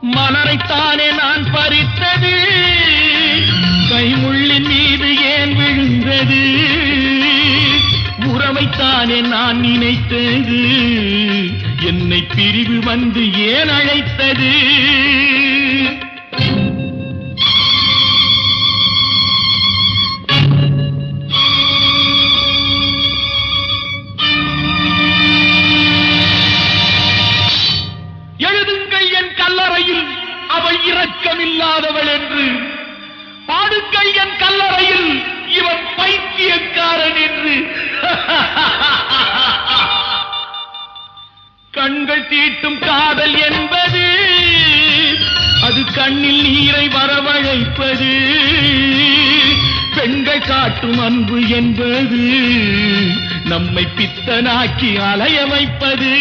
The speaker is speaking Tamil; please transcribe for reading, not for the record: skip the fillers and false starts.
மலரைத்தானே நான் பறித்தது, கைமுள்ளின் மீது ஏன் விழுந்தது? உறவைத்தானே நான் நினைத்தது, என்னை பிரிவு வந்து ஏன் அழைத்தது? எழுதுங்கள் என் கல்லறையில் அவள் இரக்கமில்லாதவள் என்று, பாடுங்கள் என் கல்லறையில் இவன் பைத்தியக்காரன் என்று. கண்கள் தீட்டும் காதல் என்பது அது கண்ணில் நீரை வரவழைப்பது, பெண்கள் காட்டும் அன்பு என்பது நம்மை பித்தனாக்கி அலைய வைப்பது.